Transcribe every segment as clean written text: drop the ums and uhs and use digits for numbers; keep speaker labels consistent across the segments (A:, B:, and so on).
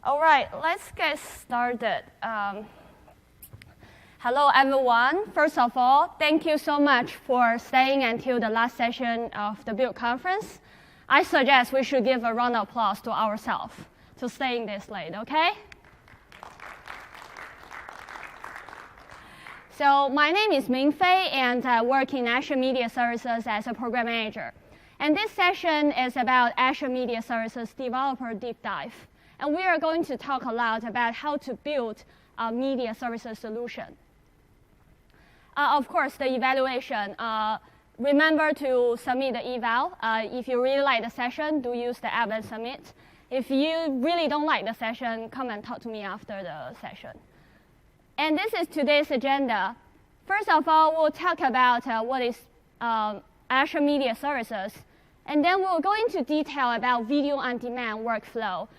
A: All right, let's get started. Hello, everyone. First of all, thank you so much for staying until the last session of the Build conference. I suggest we should give a round of applause to ourselves to staying this late, okay? So my name is Ming Fei, and I work in Azure Media Services as a program manager. And this session is about Azure Media Services Developer Deep Dive. And we are going to talk a lot about how to build a media services solution. Of course, the evaluation. Remember to submit the eval. If you really like the session, do use the app and submit. If you really don't like the session, come and talk to me after the session. And this is today's agenda. First of all, we'll talk about what is Azure Media Services. And then we'll go into detail about video on demand workflow.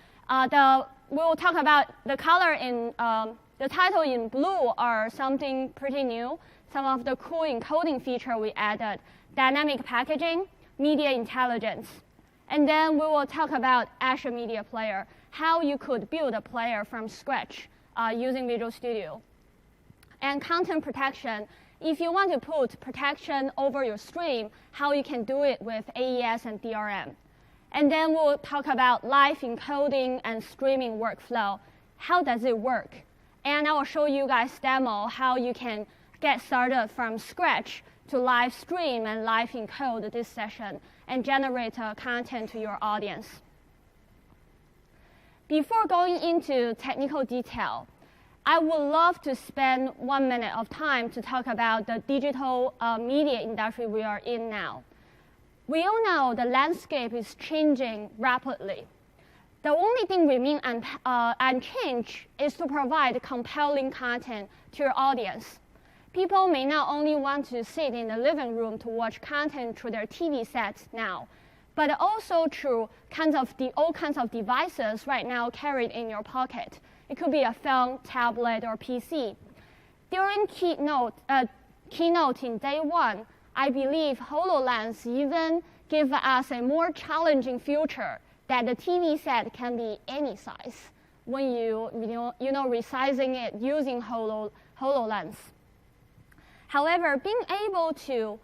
A: We'll talk about the color in the title in blue are something pretty new. Some of the cool encoding feature we added, dynamic packaging, media intelligence. And then we will talk about Azure Media Player, how you could build a player from scratch using Visual Studio. And content protection. If you want to put protection over your stream, how you can do it with AES and DRM. And then we'll talk about live encoding and streaming workflow. How does it work? And I will show you guys demo how you can get started from scratch to live stream and live encode this session and generate content to your audience. Before going into technical detail, I would love to spend 1 minute of time to talk about the digital media industry we are in now. We all know the landscape is changing rapidly. The only thing remaining unchanged is to provide compelling content to your audience. People may not only want to sit in the living room to watch content through their TV sets now, but also through all kinds of devices right now carried in your pocket. It could be a phone, tablet, or PC. During keynote in day one, I believe HoloLens even give us a more challenging future that the TV set can be any size when you resizing it using HoloLens. However, being able to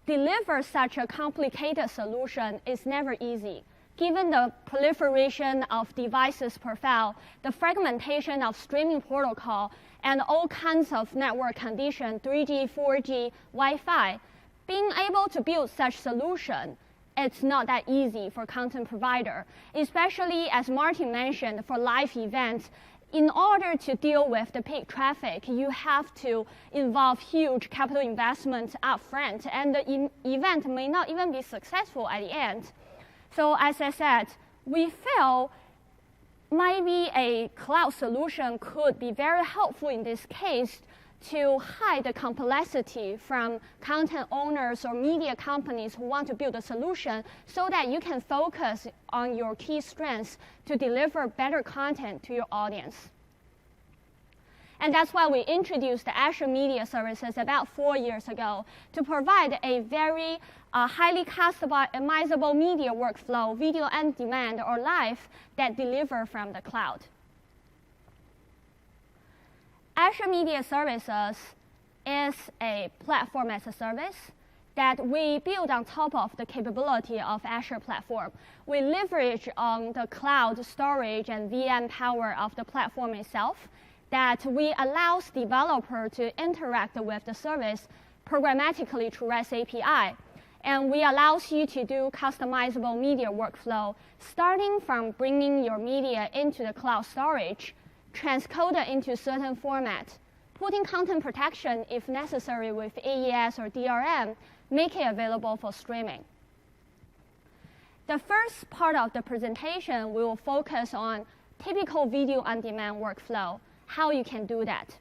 A: deliver such a complicated solution is never easy. Given the proliferation of devices per file, the fragmentation of streaming protocol, and all kinds of network conditions, 3G, 4G, Wi-Fi, being able to build such solution, it's not that easy for content provider, especially as Martin mentioned for live events. In order to deal with the peak traffic, you have to involve huge capital investments up front, and the event may not even be successful at the end. So as I said, we feel maybe a cloud solution could be very helpful in this case to hide the complexity from content owners or media companies who want to build a solution so that you can focus on your key strengths to deliver better content to your audience. And that's why we introduced the Azure Media Services about 4 years ago to provide a very highly customizable media workflow, video on demand or live, that deliver from the cloud. Azure Media Services is a platform as a service that we build on top of the capability of Azure platform. We leverage on the cloud storage and VM power of the platform itself that we allows developer to interact with the service programmatically through REST API. And we allows you to do customizable media workflow, starting from bringing your media into the cloud storage, transcode it into certain format, putting content protection if necessary with AES or DRM, make it available for streaming. The first part of the presentation, we will focus on typical video on demand workflow, how you can do that.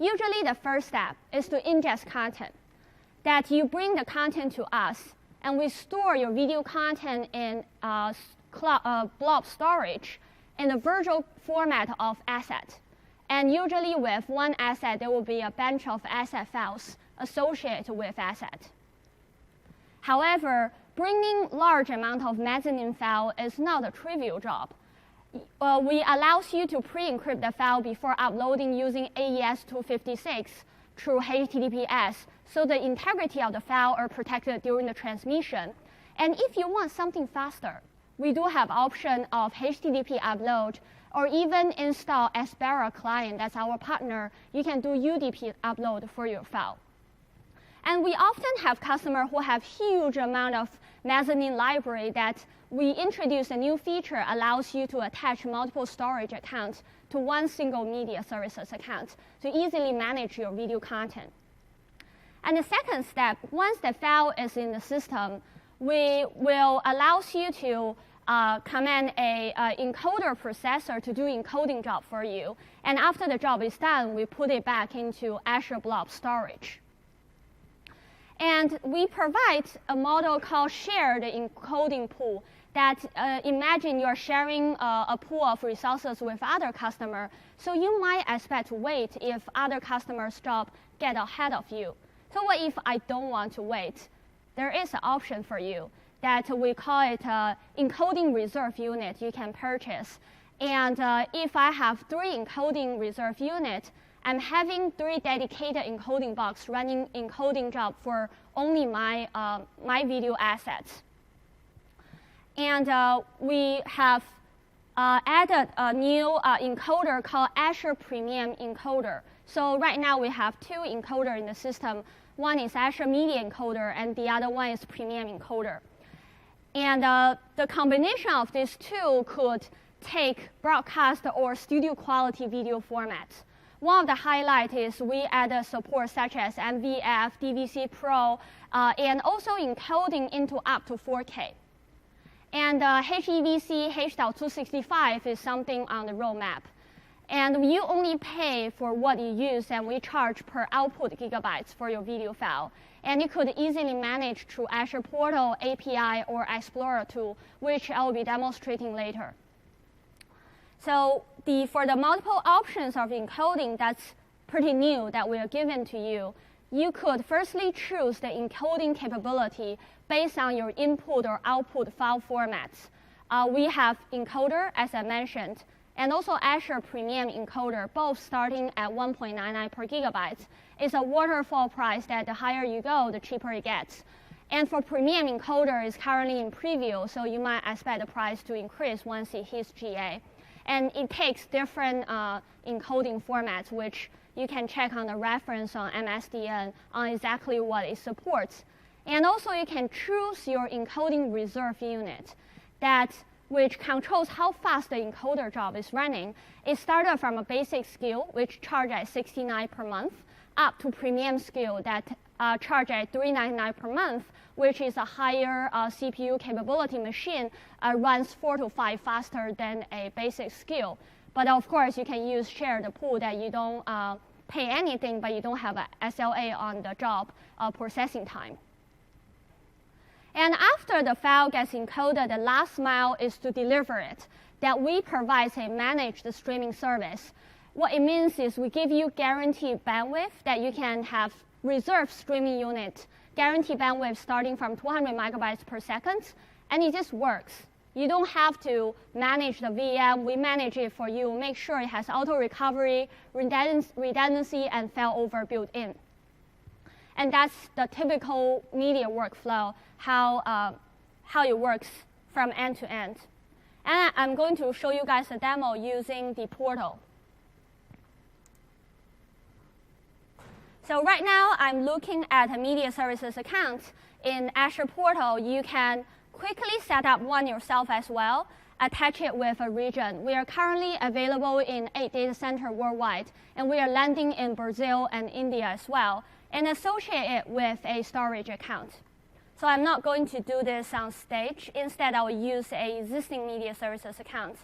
A: Usually the first step is to ingest content, that you bring the content to us, and we store your video content in blob storage in a virtual format of asset. And usually with one asset, there will be a bunch of asset files associated with asset. However, bringing large amount of mezzanine file is not a trivial job. we allows you to pre-encrypt the file before uploading using AES 256 through HTTPS, so the integrity of the file are protected during the transmission. And if you want something faster, we do have option of HTTP upload, or even install Aspera client, that's our partner. You can do UDP upload for your file. And we often have customers who have huge amount of mezzanine library that we introduce a new feature allows you to attach multiple storage accounts to one single media services account to easily manage your video content. And the second step, once the file is in the system, we will allows you to command a encoder processor to do encoding job for you. And after the job is done, we put it back into Azure Blob storage. And we provide a model called shared encoding pool that imagine you're sharing a pool of resources with other customers. So you might expect to wait if other customers' job get ahead of you. So what if I don't want to wait? There is an option for you that we call it encoding reserve unit you can purchase. And if I have 3 encoding reserve units, I'm having 3 dedicated encoding box running encoding job for only my, my video assets. And we have added a new encoder called Azure Premium Encoder. So right now we have 2 encoders in the system. One is Azure Media Encoder, and the other one is Premium Encoder. And the combination of these 2 could take broadcast or studio quality video formats. One of the highlights is we added support such as MVF, DVC Pro, and also encoding into up to 4K. And HEVC H.265 is something on the roadmap. And you only pay for what you use, and we charge per output gigabytes for your video file. And you could easily manage through Azure Portal, API, or Explorer tool, which I will be demonstrating later. So for the multiple options of encoding that's pretty new that we are given to you, you could firstly choose the encoding capability based on your input or output file formats. We have encoder, as I mentioned, and also Azure Premium Encoder, both starting at 1.99 per gigabyte. It's a waterfall price that the higher you go, the cheaper it gets. And for Premium Encoder, it's currently in preview, so you might expect the price to increase once it hits GA. And it takes different encoding formats, which you can check on the reference on MSDN on exactly what it supports. And also you can choose your encoding reserve unit which controls how fast the encoder job is running. It started from a basic skill, which charged at $69 per month, up to premium skill that charge at $399 per month, which is a higher CPU capability machine, runs 4 to 5 faster than a basic skill. But of course, you can use shared pool that you don't pay anything, but you don't have a SLA on the job processing time. And after the file gets encoded, the last mile is to deliver it, that we provide a managed streaming service. What it means is we give you guaranteed bandwidth that you can have reserved streaming unit, guaranteed bandwidth starting from 200 megabytes per second, and it just works. You don't have to manage the VM. We manage it for you, make sure it has auto recovery, redundancy, and failover built in. And that's the typical media workflow, how it works from end to end. And I'm going to show you guys a demo using the portal. So right now, I'm looking at a media services account in Azure Portal. You can quickly set up one yourself as well, attach it with a region. We are currently available in 8 data centers worldwide, and we are landing in Brazil and India as well, and associate it with a storage account. So I'm not going to do this on stage. Instead, I will use an existing media services account.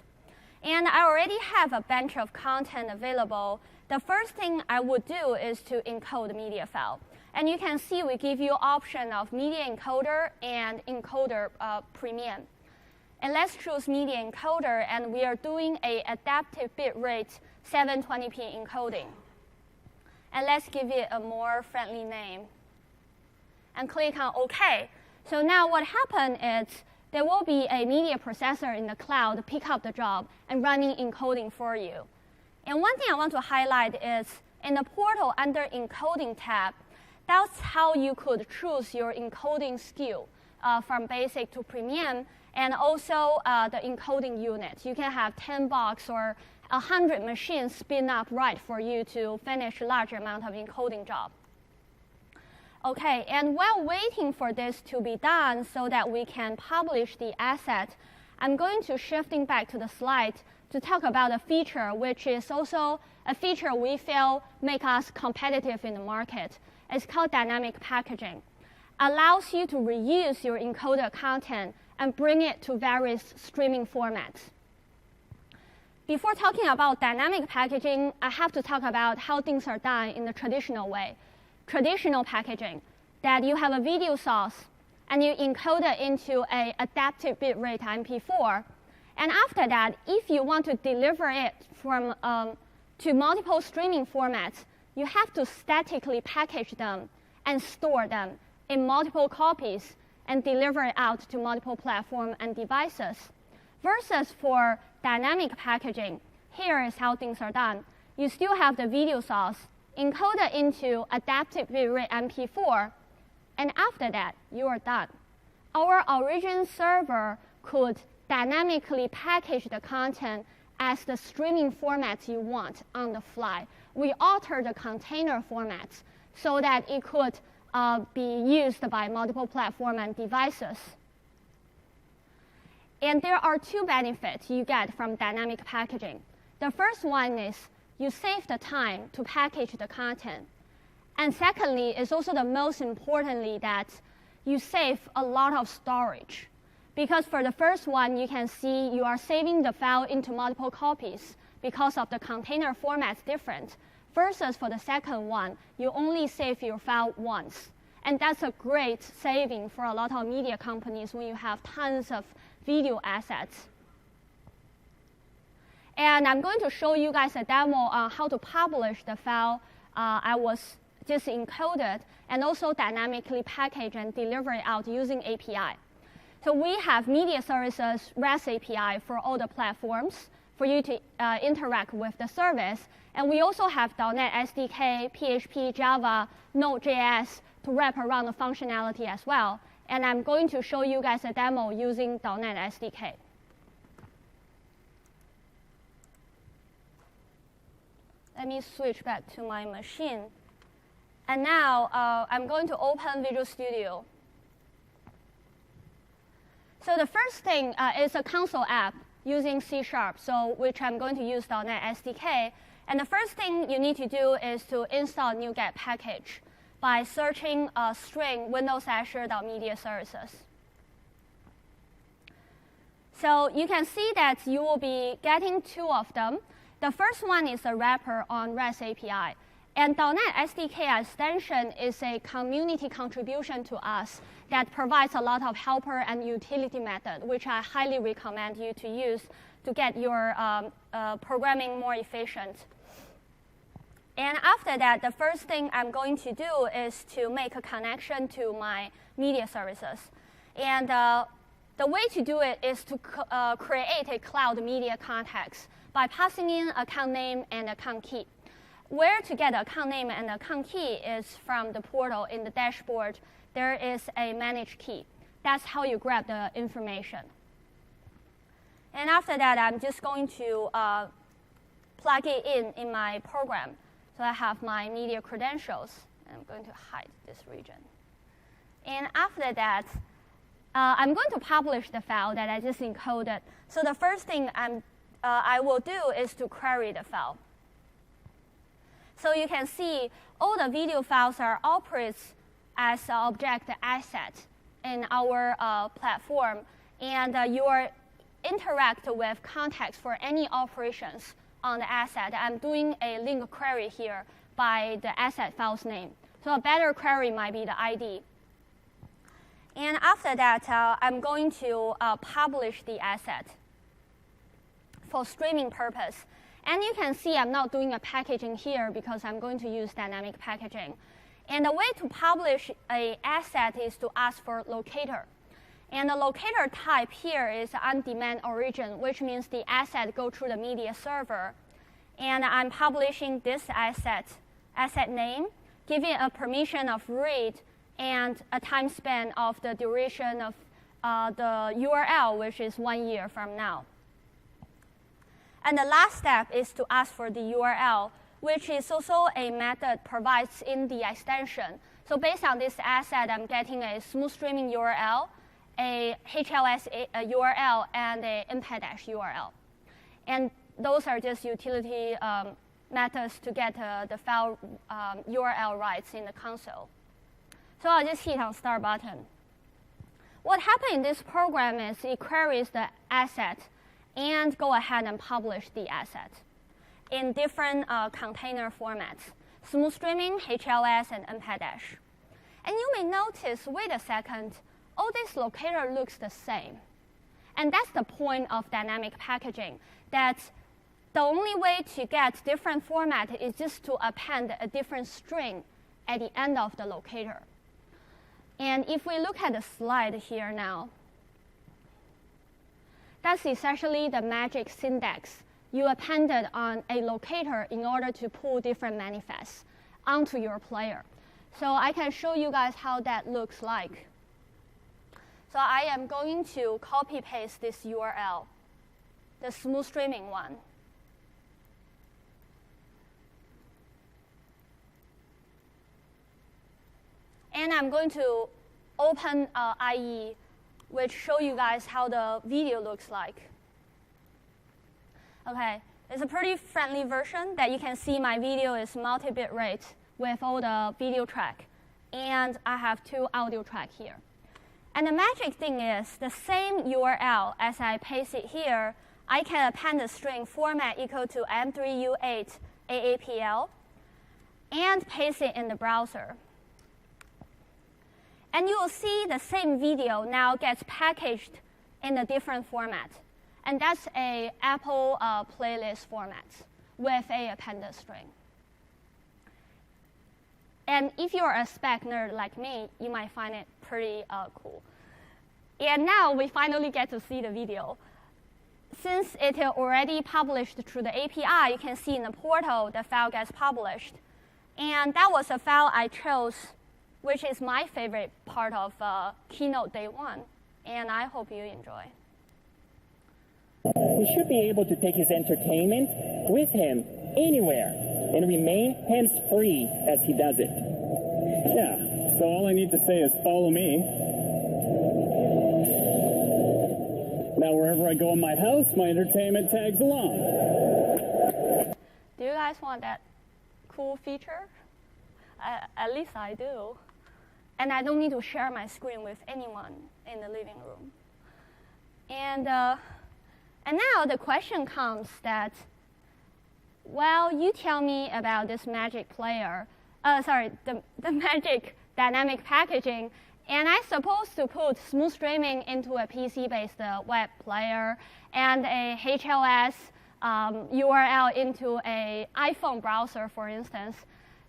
A: And I already have a bunch of content available. The first thing I would do is to encode the media file. And you can see we give you option of media encoder and encoder premium. And let's choose media encoder, and we are doing a adaptive bitrate 720p encoding. And let's give it a more friendly name. And click on OK. So now what happened is there will be a media processor in the cloud to pick up the job and running encoding for you. And one thing I want to highlight is in the portal under Encoding tab, that's how you could choose your encoding skill from basic to premium, and also the encoding unit. You can have 10 box or 100 machines spin up right for you to finish a large amount of encoding job. Okay, and while waiting for this to be done so that we can publish the asset, I'm going to shifting back to the slide to talk about a feature which is also a feature we feel make us competitive in the market. It's called dynamic packaging. Allows you to reuse your encoded content and bring it to various streaming formats. Before talking about dynamic packaging, I have to talk about how things are done in the traditional way. Traditional packaging, that you have a video source and you encode it into an adaptive bitrate MP4. And after that, if you want to deliver it from to multiple streaming formats, you have to statically package them and store them in multiple copies and deliver it out to multiple platforms and devices. Versus for dynamic packaging, here is how things are done. You still have the video source encoded into adaptive bitrate MP4, and after that, you are done. Our origin server could dynamically package the content as the streaming formats you want on the fly. We alter the container formats so that it could be used by multiple platforms and devices. And there are two benefits you get from dynamic packaging. The first one is you save the time to package the content. And secondly, is also the most importantly that you save a lot of storage. Because for the first one, you can see you are saving the file into multiple copies because of the container format's different. Versus for the second one, you only save your file once. And that's a great saving for a lot of media companies when you have tons of video assets. And I'm going to show you guys a demo on how to publish the file I was just encoded and also dynamically package and deliver it out using API. So we have Media Services REST API for all the platforms for you to interact with the service. And we also have .NET SDK, PHP, Java, Node.js to wrap around the functionality as well. And I'm going to show you guys a demo using .NET SDK. Let me switch back to my machine. And now I'm going to open Visual Studio. So the first thing is a console app using C#, so which I'm going to use .NET SDK. And the first thing you need to do is to install NuGet package by searching string Windows Azure.media services. So you can see that you will be getting two of them. The first one is a wrapper on REST API. And .NET SDK extension is a community contribution to us that provides a lot of helper and utility method, which I highly recommend you to use to get your programming more efficient. And after that, the first thing I'm going to do is to make a connection to my media services. And the way to do it is to create a cloud media context by passing in account name and account key. Where to get account name and account key is from the portal in the dashboard. There is a manage key. That's how you grab the information. And after that, I'm just going to plug it in my program. So I have my media credentials. And I'm going to hide this region. And after that, I'm going to publish the file that I just encoded. So the first thing I will do is to query the file. So you can see all the video files are operates as an object asset in our platform. And you are interact with context for any operations on the asset. I'm doing a link query here by the asset file's name. So a better query might be the ID. And after that, I'm going to publish the asset for streaming purpose. And you can see I'm not doing a packaging here because I'm going to use dynamic packaging. And the way to publish an asset is to ask for locator. And the locator type here is on-demand origin, which means the asset go through the media server. And I'm publishing this asset name, giving a permission of read and a time span of the duration of the URL, which is 1 year from now. And the last step is to ask for the URL, which is also a method provided in the extension. So based on this asset, I'm getting a smooth streaming URL, a HLS URL, and a embed URL. And those are just utility methods to get the file URL rights in the console. So I'll just hit on Start button. What happened in this program is it queries the asset and go ahead and publish the asset in different container formats, smooth streaming, HLS, and embed. And you may notice, wait a second, all this locator looks the same. And that's the point of dynamic packaging, that the only way to get different format is just to append a different string at the end of the locator. And if we look at the slide here now, that's essentially the magic syntax you appended on a locator in order to pull different manifests onto your player. So I can show you guys how that looks like. So I am going to copy-paste this URL, the smooth streaming one. And I'm going to open IE, which show you guys how the video looks like. Okay, it's a pretty friendly version that you can see my video is multi-bit rate with all the video track. And I have 2 audio track here. And the magic thing is the same URL as I paste it here, I can append a string format equal to M3U8 AAPL and paste it in the browser. And you will see the same video now gets packaged in a different format. And that's a Apple playlist format with a appended string. And if you're a spec nerd like me, you might find it pretty cool. And now we finally get to see the video. Since it is already published through the API, you can see in the portal the file gets published. And that was a file I chose, which is my favorite part of Keynote Day 1. And I hope you enjoy.
B: He should be able to take his entertainment with him anywhere and remain hands-free as he does it.
C: Yeah, so all I need to say is follow me. Now wherever I go in my house, my entertainment tags along.
A: Do you guys want that cool feature? At least I do. And I don't need to share my screen with anyone in the living room. And now the question comes that, well, you tell me about this magic player, the magic dynamic packaging, and I'm supposed to put smooth streaming into a PC-based web player and a HLS URL into an iPhone browser, for instance.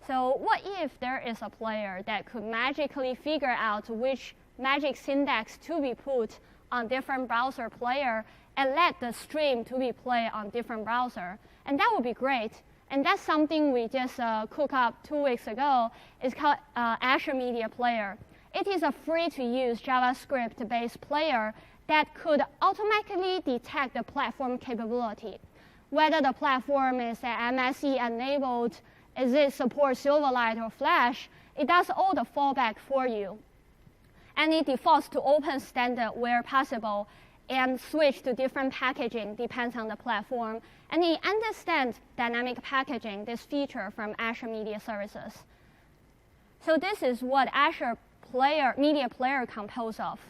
A: So what if there is a player that could magically figure out which magic syntax to be put on different browser player and let the stream to be played on different browser? And that would be great. And that's something we just cooked up 2 weeks ago. It's called Azure Media Player. It is a free-to-use JavaScript-based player that could automatically detect the platform capability. Whether the platform is MSE-enabled, is it support Silverlight or Flash, it does all the fallback for you. And it defaults to open standard where possible and switch to different packaging depends on the platform. And it understands dynamic packaging, this feature from Azure Media Services. So this is what Azure Media Player composed of.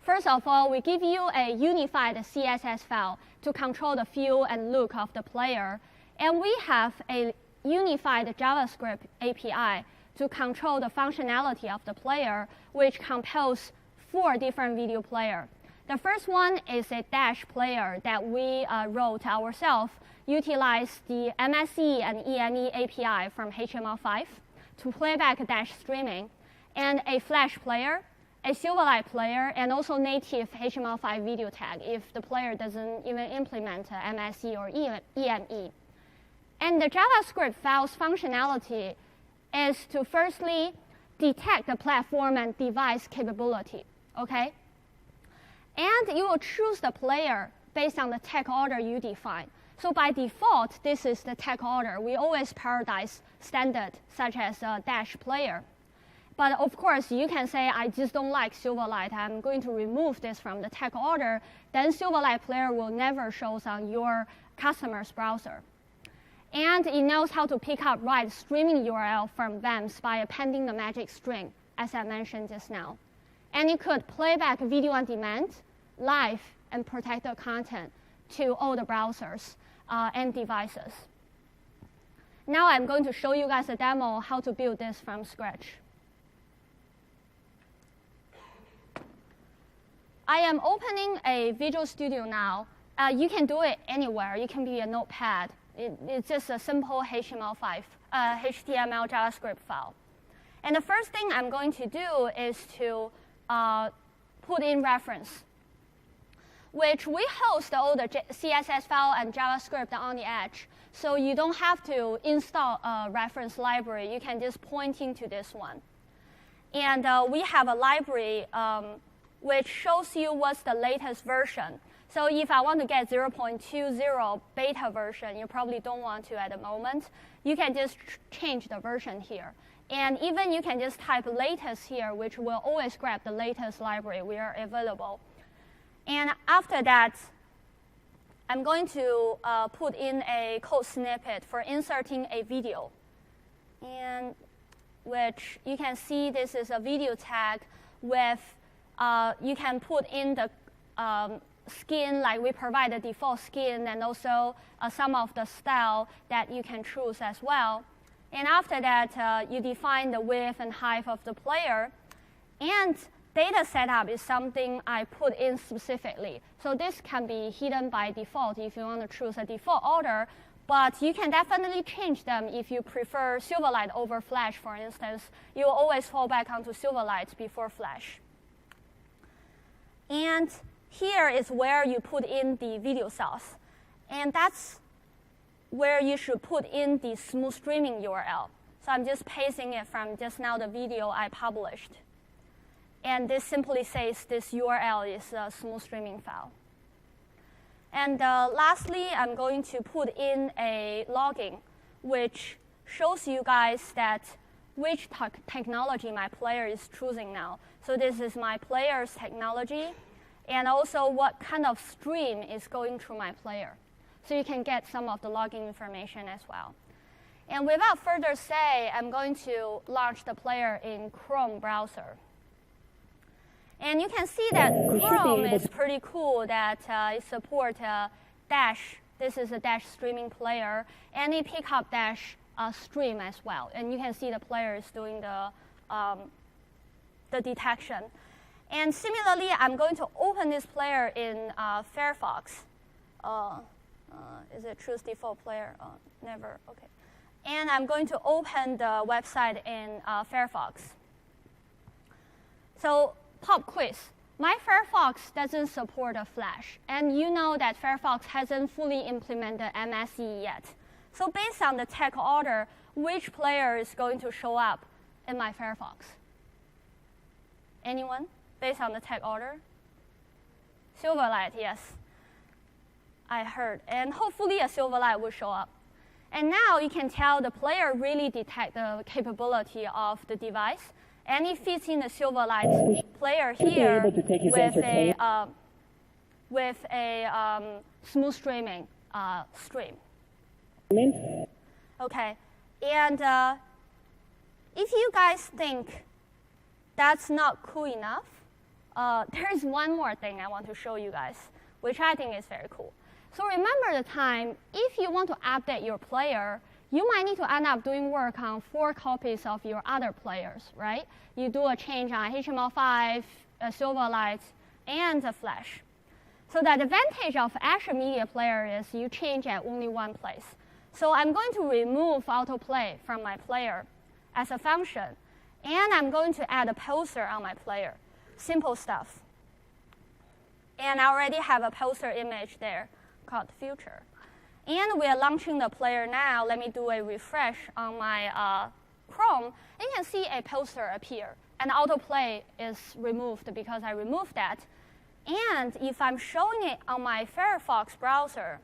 A: First of all, we give you a unified CSS file to control the feel and look of the player. And we have a unified JavaScript API to control the functionality of the player, which composes 4 different video players. The first one is a Dash player that we wrote ourselves, utilize the MSE and EME API from HTML5 to play back Dash streaming, and a Flash player, a Silverlight player, and also native HTML5 video tag if the player doesn't even implement MSE or EME. And the JavaScript files functionality is to firstly detect the platform and device capability, okay? And you will choose the player based on the tag order you define. So by default, this is the tag order. We always prioritize standard, such as dash player. But of course, you can say, I just don't like Silverlight. I'm going to remove this from the tag order. Then Silverlight player will never show on your customer's browser. And it knows how to pick up write streaming URL from VAMs by appending the magic string, as I mentioned just now. And it could play back video on demand, live, and protected content to all the browsers and devices. Now I'm going to show you guys a demo how to build this from scratch. I am opening a Visual Studio now. You can do it anywhere. It can be a notepad. It's just a simple HTML5, HTML JavaScript file. And the first thing I'm going to do is to put in reference, which we host all the CSS file and JavaScript on the edge. So you don't have to install a reference library. You can just point into this one. And we have a library which shows you what's the latest version. So if I want to get 0.20 beta version, you probably don't want to at the moment. You can just change the version here. And even you can just type latest here, which will always grab the latest library we are available. And after that, I'm going to put in a code snippet for inserting a video, and which you can see this is a video tag with, you can put in the skin, like we provide the default skin, and also some of the style that you can choose as well. And after that, you define the width and height of the player. And data setup is something I put in specifically. So this can be hidden by default if you want to choose a default order, but you can definitely change them if you prefer Silverlight over Flash, for instance. You will always fall back onto Silverlight before Flash. And here is where you put in the video source. And that's where you should put in the smooth streaming URL. So I'm just pasting it from just now the video I published. And this simply says this URL is a smooth streaming file. And lastly, I'm going to put in a logging, which shows you guys that which technology my player is choosing now. So this is my player's technology, and also what kind of stream is going through my player. So you can get some of the logging information as well. And without further say, I'm going to launch the player in Chrome browser. And you can see that Chrome is pretty cool that it supports Dash. This is a Dash streaming player. And it picks up Dash stream as well. And you can see the player is doing the detection. And similarly, I'm going to open this player in Firefox. Is it choose default player? Never. OK. And I'm going to open the website in Firefox. So pop quiz. My Firefox doesn't support a Flash. And you know that Firefox hasn't fully implemented MSE yet. So based on the tag order, which player is going to show up in my Firefox? Anyone? Based on the tag order? Silverlight, yes. I heard. And hopefully a Silverlight will show up. And now you can tell the player really detect the capability of the device. And it fits in the Silverlight player here with a smooth streaming stream. OK. And if you guys think that's not cool enough, there's one more thing I want to show you guys, which I think is very cool. So remember the time, if you want to update your player, you might need to end up doing work on 4 copies of your other players, right? You do a change on HTML5, Silverlight, and a Flash. So the advantage of Azure Media Player is you change at only one place. So I'm going to remove autoplay from my player as a function. And I'm going to add a poster on my player. simple stuff. And I already have a poster image there called Future. And we are launching the player now. Let me do a refresh on my Chrome. And you can see a poster appear. And autoplay is removed because I removed that. And if I'm showing it on my Firefox browser,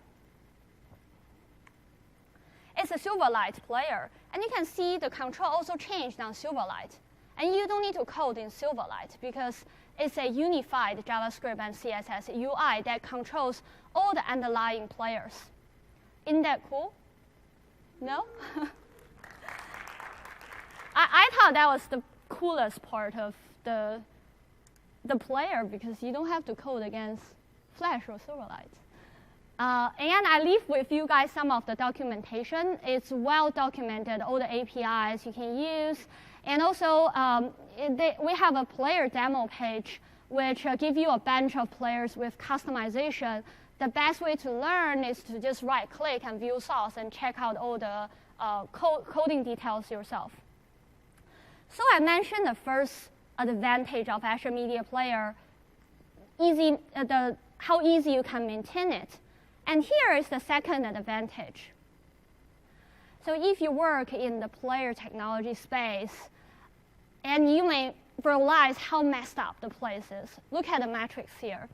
A: it's a Silverlight player. And you can see the control also changed on Silverlight. And you don't need to code in Silverlight because it's a unified JavaScript and CSS UI that controls all the underlying players. Isn't that cool? No? I thought that was the coolest part of the player because you don't have to code against Flash or Silverlight. And I leave with you guys some of the documentation. It's well documented, all the APIs you can use. And also, we have a player demo page which give you a bunch of players with customization. The best way to learn is to just right-click and view source and check out all the coding details yourself. So I mentioned the first advantage of Azure Media Player, how easy you can maintain it. And here is the second advantage. So if you work in the player technology space, and you may realize how messed up the place is. Look at the metrics here.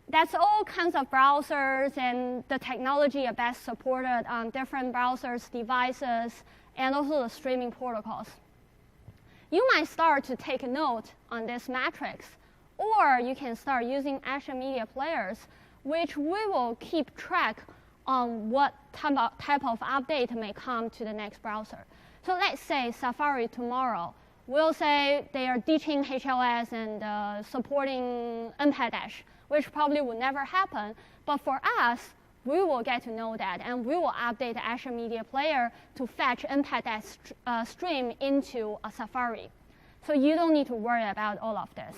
A: That's all kinds of browsers, and the technology are best supported on different browsers, devices, and also the streaming protocols. You might start to take a note on this metrics, or you can start using Azure Media Players, which we will keep track on what type of update may come to the next browser. So let's say Safari tomorrow will say they are ditching HLS and supporting NPAD-, which probably will never happen. But for us, we will get to know that, and we will update Azure Media Player to fetch NPAD-, stream into a Safari. So you don't need to worry about all of this.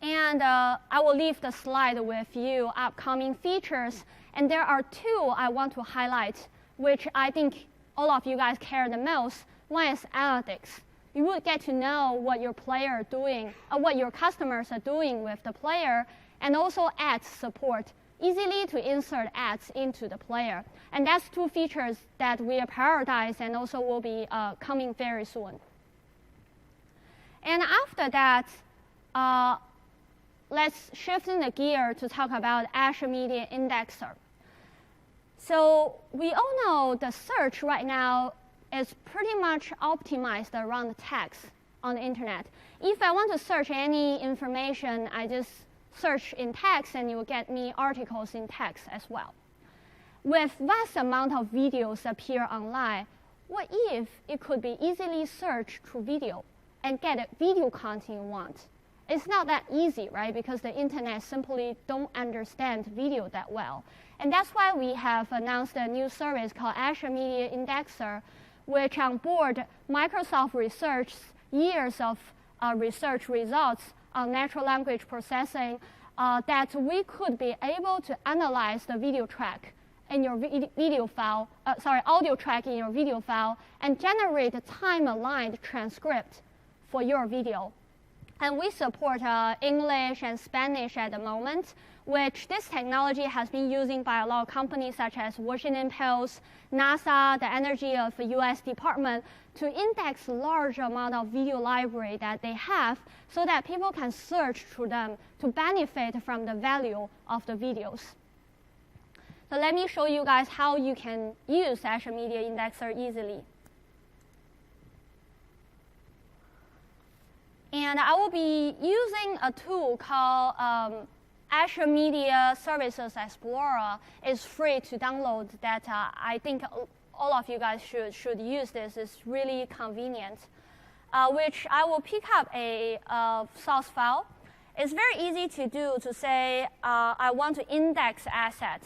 A: And I will leave the slide with you, upcoming features. And there are two I want to highlight, which I think all of you guys care the most. One is analytics. You will get to know what your player are doing, what your customers are doing with the player, and also ads support. Easily to insert ads into the player. And that's two features that we are prioritized and also will be coming very soon. And after that, let's shift in the gear to talk about Azure Media Indexer. So we all know the search right now is pretty much optimized around text on the internet. If I want to search any information, I just search in text and you will get me articles in text as well. With vast amount of videos appear online, what if it could be easily searched through video and get a video content you want? It's not that easy, right? Because the internet simply don't understand video that well. And that's why we have announced a new service called Azure Media Indexer, which on board Microsoft Research's years of research results on natural language processing, that we could be able to analyze the video track in your audio track in your video file and generate a time-aligned transcript for your video. And we support English and Spanish at the moment, which this technology has been used by a lot of companies such as Washington Post, NASA, the Energy of the US Department, to index large amount of video library that they have so that people can search through them to benefit from the value of the videos. So let me show you guys how you can use Azure Media Indexer easily. And I will be using a tool called Azure Media Services Explorer. It's free to download that. I think all of you guys should use this. It's really convenient, which I will pick up a source file. It's very easy to do to say, I want to index asset.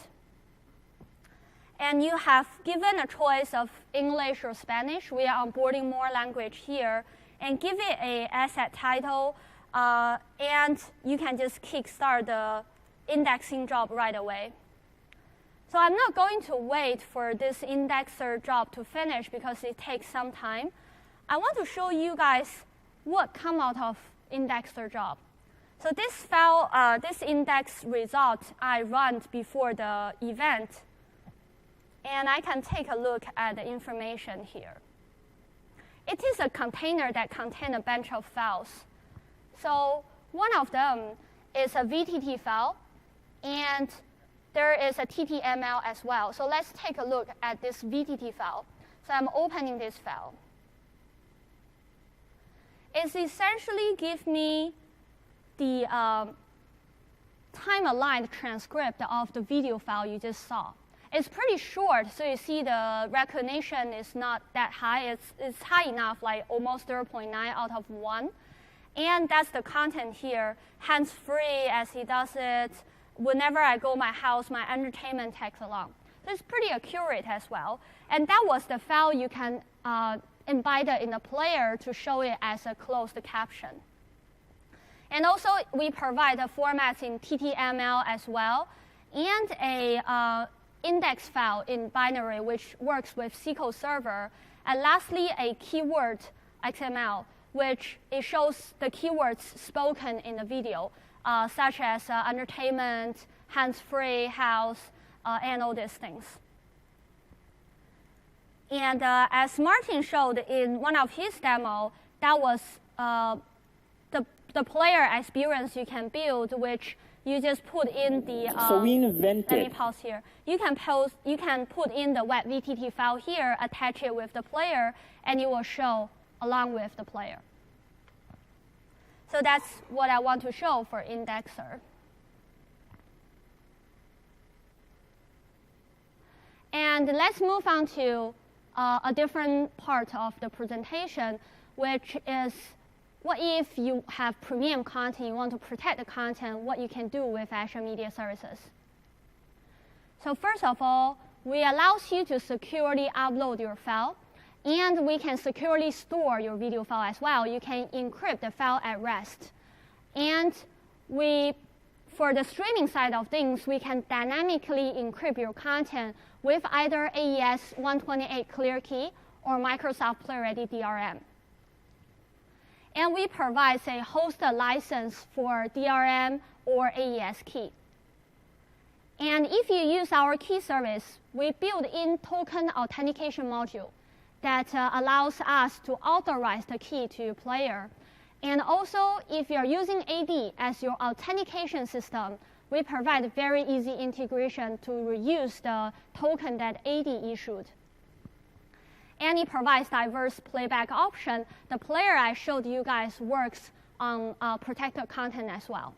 A: And you have given a choice of English or Spanish. We are onboarding more language here. And give it an asset title, and you can just kickstart the indexing job right away. So I'm not going to wait for this indexer job to finish because it takes some time. I want to show you guys what come out of indexer job. So this file, this index result I run before the event, and I can take a look at the information here. It is a container that contains a bunch of files. So one of them is a VTT file, and there is a TTML as well. So let's take a look at this VTT file. So I'm opening this file. It essentially gives me the time-aligned transcript of the video file you just saw. It's pretty short, so you see the recognition is not that high. It's high enough, like almost 0.9 out of 1. And that's the content here, hands-free as he does it. Whenever I go my house, my entertainment tags along. So it's pretty accurate as well. And that was the file you can embed it in the player to show it as a closed caption. And also, we provide the formats in TTML as well, and a index file in binary, which works with SQL Server. And lastly, a keyword XML, which it shows the keywords spoken in the video, such as entertainment, hands-free, house, and all these things. And as Martin showed in one of his demos, that was the player experience you can build, which you just put in the.
B: So we invented.
A: Let me pause here. You can put in the web VTT file here, attach it with the player, and it will show along with the player. So that's what I want to show for Indexer. And let's move on to a different part of the presentation, which is what if you have premium content, you want to protect the content, what you can do with Azure Media Services. So first of all, we allow you to securely upload your file, and we can securely store your video file as well. You can encrypt the file at rest. And for the streaming side of things, we can dynamically encrypt your content with either AES 128 Clear Key or Microsoft PlayReady DRM. And we provide, say, hosted license for DRM or AES key. And if you use our key service, we build in token authentication module that allows us to authorize the key to your player. And also, if you're using AD as your authentication system, we provide very easy integration to reuse the token that AD issued. And it provides diverse playback option. The player I showed you guys works on protected content as well.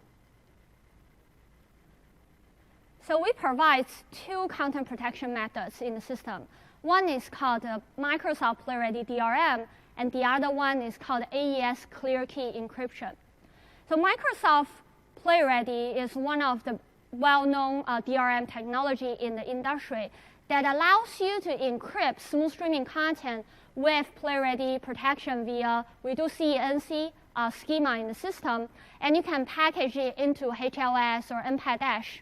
A: So we provide two content protection methods in the system. One is called Microsoft PlayReady DRM, and the other one is called AES Clear Key Encryption. So Microsoft PlayReady is one of the well-known DRM technology in the industry that allows you to encrypt smooth streaming content with PlayReady protection via reduce-enc schema in the system, and you can package it into HLS or MPEG-Dash.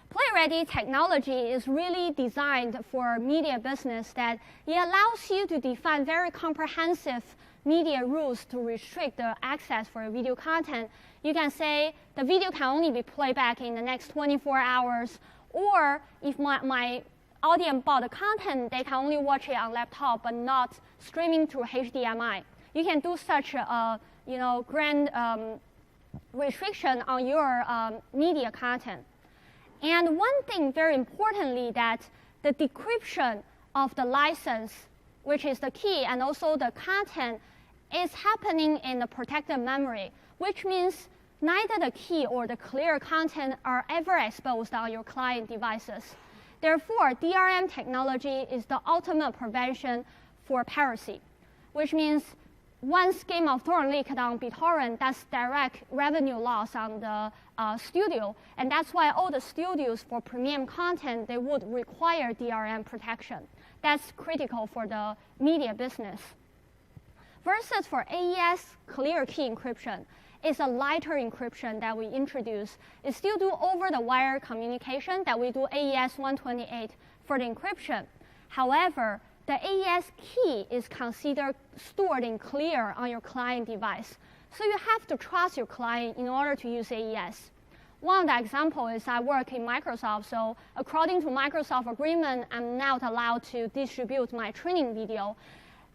A: PlayReady technology is really designed for media business that it allows you to define very comprehensive media rules to restrict the access for video content. You can say the video can only be played back in the next 24 hours, or if my audience bought the content, they can only watch it on laptop but not streaming through HDMI. You can do such a grand restriction on your media content. And one thing very importantly, that the decryption of the license, which is the key, and also the content, is happening in the protected memory, which means neither the key or the clear content are ever exposed on your client devices. Therefore, DRM technology is the ultimate prevention for piracy, which means once Game of Thrones leaked on BitTorrent, that's direct revenue loss on the studio. And that's why all the studios for premium content, they would require DRM protection. That's critical for the media business. Versus for AES Clear Key Encryption, it's a lighter encryption that we introduce. It still do over-the-wire communication that we do AES 128 for the encryption. However, the AES key is considered stored in clear on your client device. So you have to trust your client in order to use AES. One of the examples is I work in Microsoft, so according to Microsoft agreement, I'm not allowed to distribute my training video.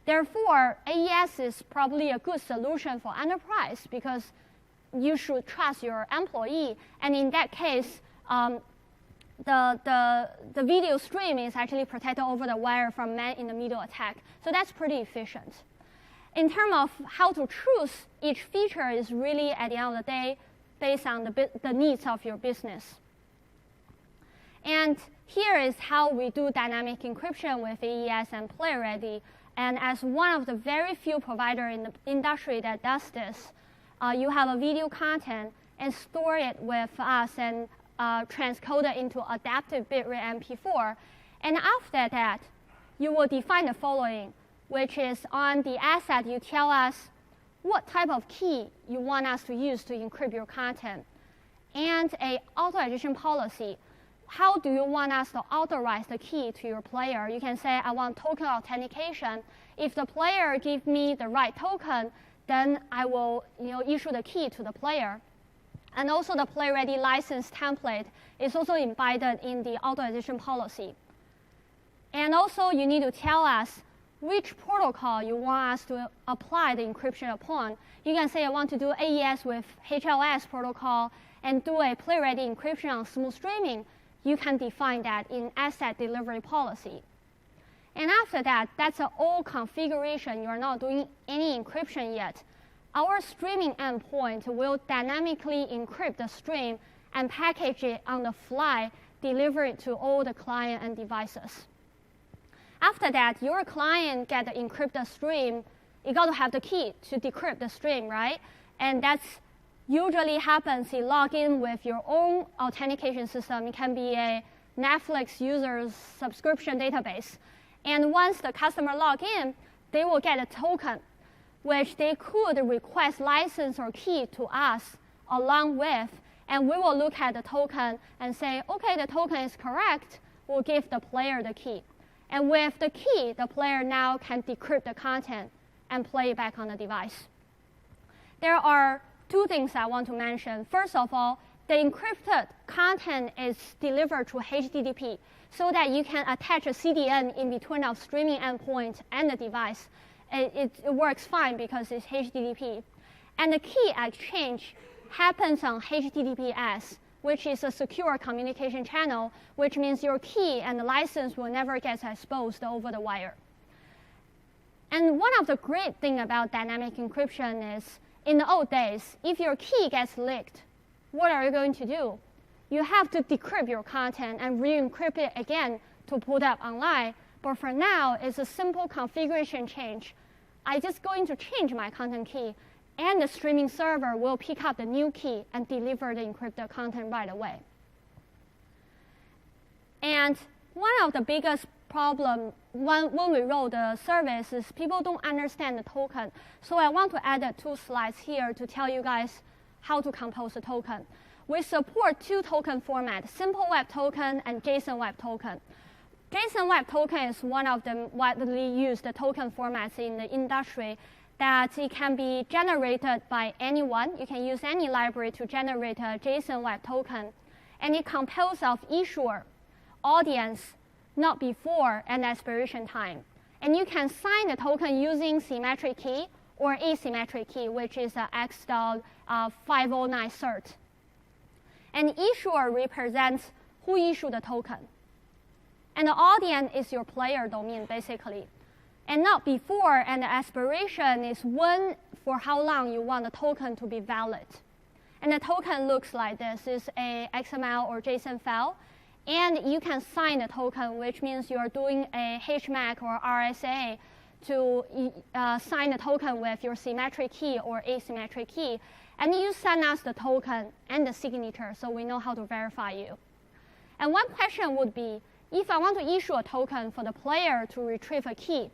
A: Therefore, AES is probably a good solution for enterprise because you should trust your employee. And in that case, the video stream is actually protected over the wire from man-in-the-middle attack. So that's pretty efficient. In terms of how to choose each feature is really, at the end of the day, based on the needs of your business. And here is how we do dynamic encryption with AES and PlayReady. And as one of the very few providers in the industry that does this, you have a video content and store it with us and transcode it into adaptive bitrate MP4. And after that, you will define the following, which is on the asset, you tell us what type of key you want us to use to encrypt your content, and an authorization policy. How do you want us to authorize the key to your player? You can say, I want token authentication. If the player gives me the right token, then I will issue the key to the player. And also the PlayReady license template is also embedded in the authorization policy. And also you need to tell us which protocol you want us to apply the encryption upon. You can say I want to do AES with HLS protocol and do a PlayReady encryption on smooth streaming. You can define that in asset delivery policy. And after that, that's an old configuration. You're not doing any encryption yet. Our streaming endpoint will dynamically encrypt the stream and package it on the fly, deliver it to all the client and devices. After that, your client get the encrypted stream. You got to have the key to decrypt the stream, right? And that's usually happens you log in with your own authentication system. It can be a Netflix user's subscription database. And once the customer log in, they will get a token, which they could request license or key to us along with, and we will look at the token and say, okay, the token is correct. We'll give the player the key. And with the key, the player now can decrypt the content and play it back on the device. There are two things I want to mention. First of all, the encrypted content is delivered through HTTP so that you can attach a CDN in between of streaming endpoint and the device. It works fine because it's HTTP. And the key exchange happens on HTTPS, which is a secure communication channel, which means your key and the license will never get exposed over the wire. And one of the great things about dynamic encryption is, in the old days, if your key gets leaked, what are you going to do? You have to decrypt your content and re-encrypt it again to put up online. But for now, it's a simple configuration change. I'm just going to change my content key, and the streaming server will pick up the new key and deliver the encrypted content right away. And one of the biggest problems when we roll the service is people don't understand the token. So I want to add 2 slides here to tell you guys how to compose a token. We support 2 token formats, Simple Web Token and JSON Web Token. JSON Web Token is one of the widely used token formats in the industry that it can be generated by anyone. You can use any library to generate a JSON Web Token. And it composed of issuer, audience, not before, and expiration time. And you can sign the token using symmetric key or asymmetric key, which is a X.509 cert. And issuer represents who issued the token. And the audience is your player domain, basically. And not before, and the expiration is when, for how long you want the token to be valid. And the token looks like this. It's a XML or JSON file. And you can sign the token, which means you're doing a HMAC or RSA to sign the token with your symmetric key or asymmetric key. And you send us the token and the signature so we know how to verify you. And one question would be, if I want to issue a token for the player to retrieve a key,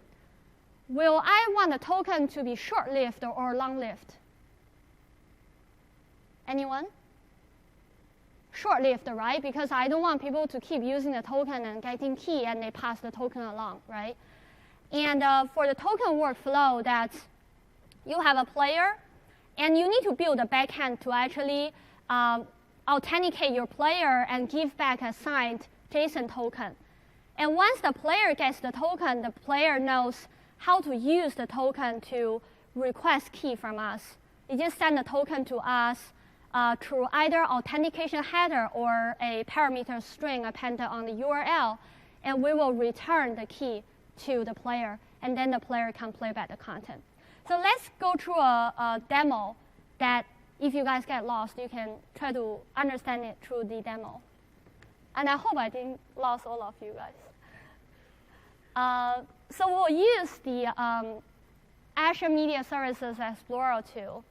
A: will I want the token to be short-lived or long-lived? Anyone? Short-lived, right? Because I don't want people to keep using the token and getting key and they pass the token along, right? And for the token workflow, that you have a player And you need to build a backend to actually authenticate your player and give back a signed JSON token. And once the player gets the token, the player knows how to use the token to request key from us. You just send the token to us through either authentication header or a parameter string appended on the URL, and we will return the key to the player, and then the player can play back the content. So let's go through a demo that if you guys get lost, you can try to understand it through the demo. And I hope I didn't lose all of you guys. So we'll use the Azure Media Services Explorer tool.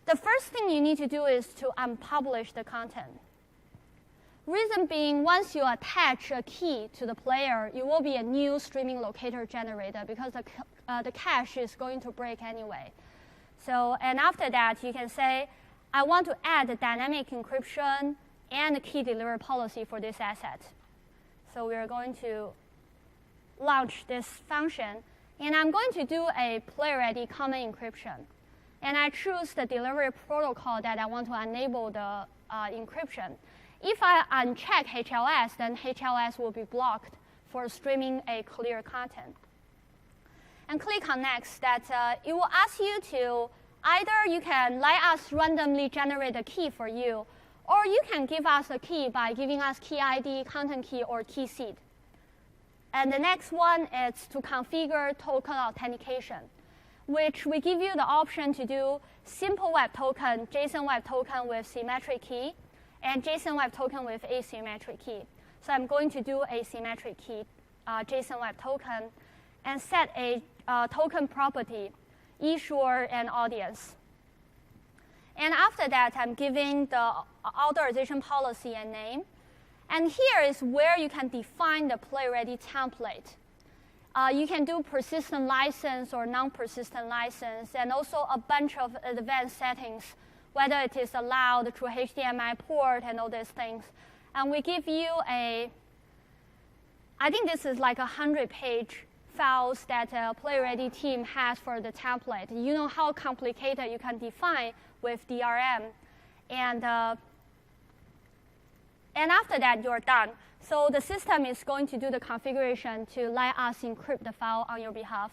A: The first thing you need to do is to unpublish the content. Reason being, once you attach a key to the player, it will be a new streaming locator generated because the cache is going to break anyway. So, and after that, you can say, I want to add the dynamic encryption and the key delivery policy for this asset. So we are going to launch this function, and I'm going to do a PlayReady common encryption. And I choose the delivery protocol that I want to enable the encryption. If I uncheck HLS, then HLS will be blocked for streaming a clear content. And click on Next, that it will ask you to either you can let us randomly generate a key for you, or you can give us a key by giving us key ID, content key, or key seed. And the next one is to configure token authentication, which we give you the option to do simple web token, JSON web token with symmetric key, and JSON web token with asymmetric key. So I'm going to do a symmetric key JSON web token and set a token property, issuer and audience. And after that, I'm giving the authorization policy and name. And here is where you can define the PlayReady template. You can do persistent license or non-persistent license, and also a bunch of advanced settings, whether it is allowed through HDMI port and all these things. And we give you I think this is like 100-page files that a PlayReady team has for the template. You know how complicated you can define with DRM. And after that, you're done. So the system is going to do the configuration to let us encrypt the file on your behalf.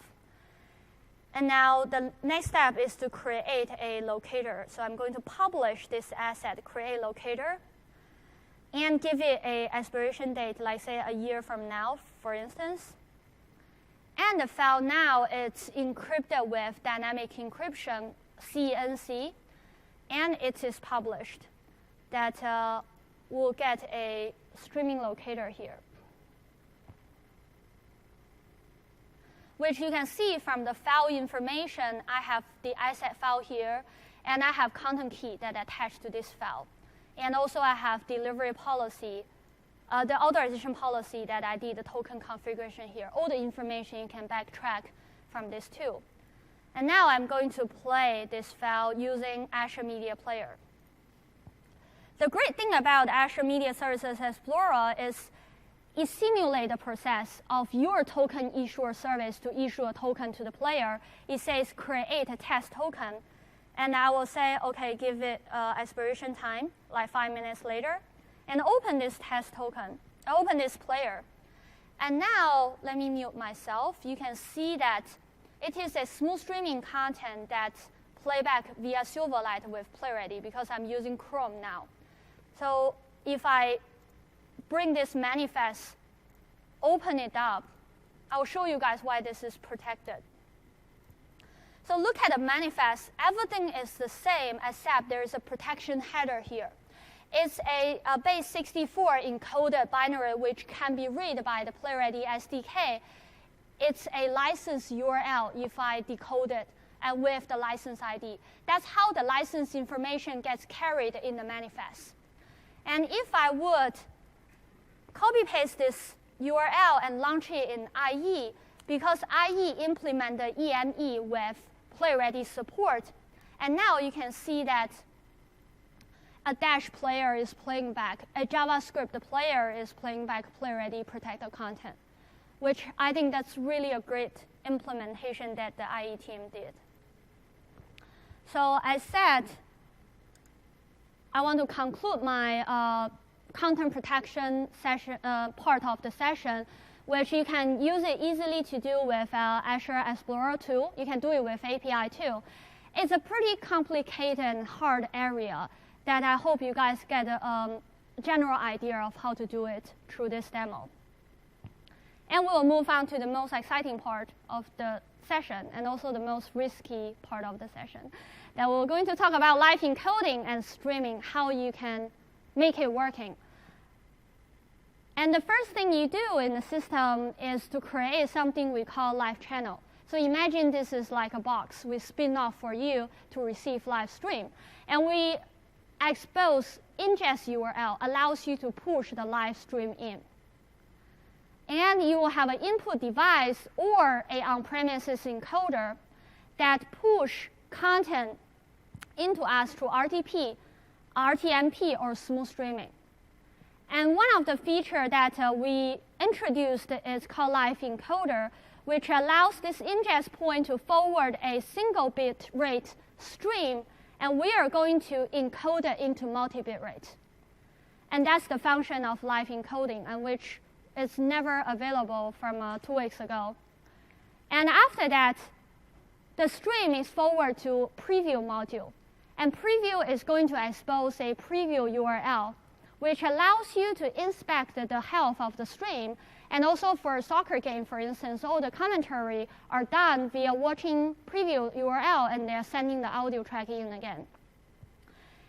A: And now the next step is to create a locator. So I'm going to publish this asset, create locator, and give it an expiration date, like say a year from now, for instance. And the file now it's encrypted with dynamic encryption, CNC, and it is published. That we'll get a streaming locator here, which you can see from the file information. I have the asset file here, and I have content key that attached to this file. And also I have delivery policy, the authorization policy that I did the token configuration here. All the information you can backtrack from this tool. And now I'm going to play this file using Azure Media Player. The great thing about Azure Media Services Explorer is it simulates the process of your token issuer service to issue a token to the player. It says create a test token. And I will say, OK, give it expiration time, like 5 minutes later, and open this test token, open this player. And now, let me mute myself. You can see that it is a smooth streaming content that's playback via Silverlight with PlayReady because I'm using Chrome now. So if I bring this manifest, open it up, I'll show you guys why this is protected. So look at the manifest. Everything is the same except there is a protection header here. It's a base 64 encoded binary which can be read by the PlayReady SDK. It's a license URL if I decode it and with the license ID. That's how the license information gets carried in the manifest. And if I would copy-paste this URL and launch it in IE, because IE implement the EME with PlayReady support, and now you can see that a Dash player is playing back, a JavaScript player is playing back PlayReady protected content, which I think that's really a great implementation that the IE team did. So as said, I want to conclude my content protection session, part of the session, which you can use it easily to do with Azure Explorer tool. You can do it with API too. It's a pretty complicated and hard area that I hope you guys get a general idea of how to do it through this demo. And we'll move on to the most exciting part of the session, and also the most risky part of the session. That we're going to talk about live encoding and streaming, how you can make it working. And the first thing you do in the system is to create something we call live channel. So imagine this is like a box we spin off for you to receive live stream. And we expose ingest URL, allows you to push the live stream in. And you will have an input device or an on-premises encoder that push content into us through RTP, RTMP, or smooth streaming. And one of the features that we introduced is called live encoder, which allows this ingest point to forward a single bit rate stream, and we are going to encode it into multi-bit rate. And that's the function of live encoding, and which is never available from 2 weeks ago. And after that, the stream is forwarded to preview module. And preview is going to expose a preview URL, which allows you to inspect the health of the stream. And also for a soccer game, for instance, all the commentary are done via watching preview URL, and they're sending the audio track in again.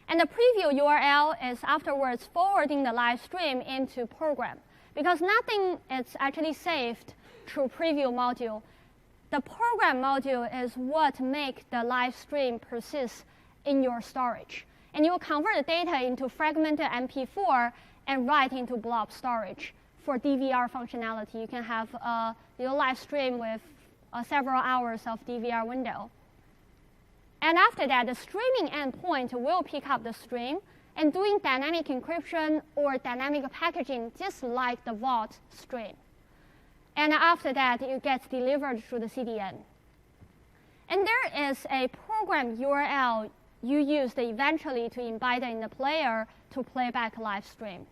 A: And the preview URL is afterwards forwarding the live stream into program. Because nothing is actually saved through preview module. The program module is what makes the live stream persist in your storage. And you will convert the data into fragmented MP4 and write into blob storage for DVR functionality. You can have your live stream with several hours of DVR window. And after that, the streaming endpoint will pick up the stream and doing dynamic encryption or dynamic packaging just like the vault stream. And after that, it gets delivered through the CDN. And there is a program URL you use eventually to embed in the player to play back live stream.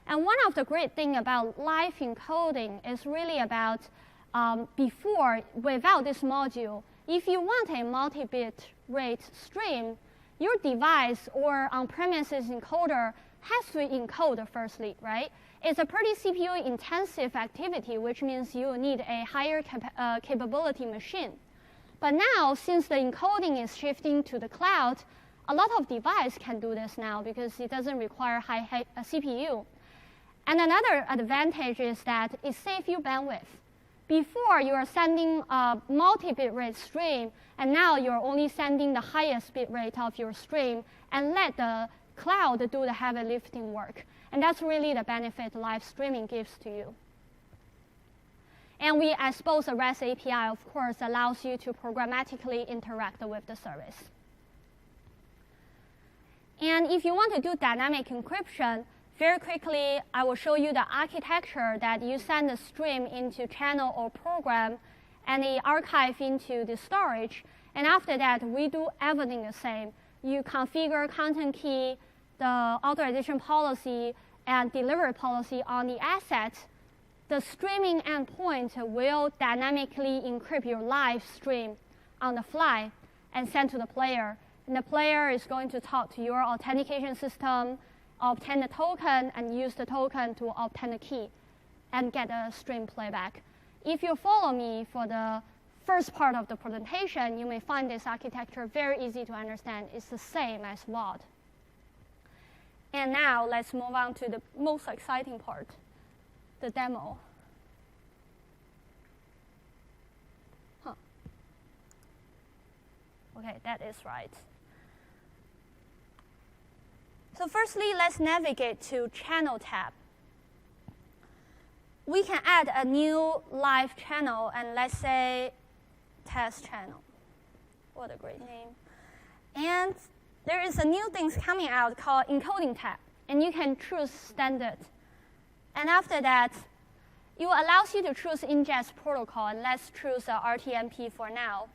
A: And one of the great things about live encoding is really about before, without this module, if you want a multi-bit rate stream, your device or on-premises encoder has to encode firstly, right? It's a pretty CPU-intensive activity, which means you need a higher capability machine. But now, since the encoding is shifting to the cloud, a lot of devices can do this now because it doesn't require high CPU. And another advantage is that it saves you bandwidth. Before, you are sending a multi-bit rate stream, and now you're only sending the highest bit rate of your stream and let the cloud do the heavy lifting work. And that's really the benefit live streaming gives to you. And we expose a REST API, of course, allows you to programmatically interact with the service. And if you want to do dynamic encryption, very quickly, I will show you the architecture that you send the stream into channel or program, and the archive into the storage. And after that, we do everything the same. You configure content key, the authorization policy, and delivery policy on the asset. The streaming endpoint will dynamically encrypt your live stream on the fly and send to the player. And the player is going to talk to your authentication system, obtain the token, and use the token to obtain the key and get a stream playback. If you follow me for the first part of the presentation, you may find this architecture very easy to understand. It's the same as VOD. And now let's move on to the most exciting part, the demo. Okay, that is right. So firstly, let's navigate to Channel tab. We can add a new live channel, and let's say Test Channel. What a great name. And there is a new thing coming out called Encoding tab, and you can choose Standard. And after that, it allows you to choose ingest protocol, and let's choose RTMP for now.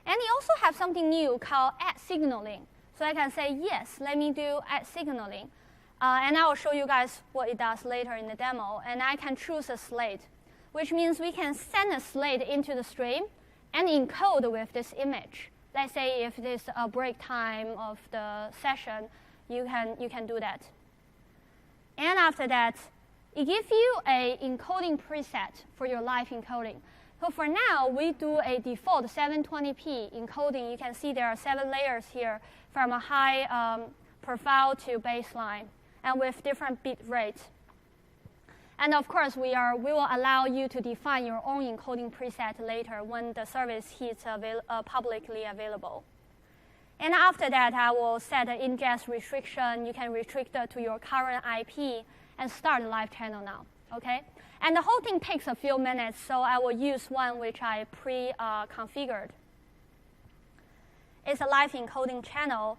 A: And it also has something new called add signaling. So I can say, yes, let me do add signaling. And I will show you guys what it does later in the demo. And I can choose a slate, which means we can send a slate into the stream and encode with this image. Let's say if there's a break time of the session, you can do that. And after that, it gives you an encoding preset for your live encoding. So for now, we do a default 720p encoding. You can see there are 7 layers here from a high profile to baseline, and with different bit rates. And of course, we will allow you to define your own encoding preset later when the service hits publicly available. And after that, I will set an ingest restriction. You can restrict it to your current IP and start the live channel now, okay? And the whole thing takes a few minutes, so I will use one which I pre-configured. It's a live encoding channel.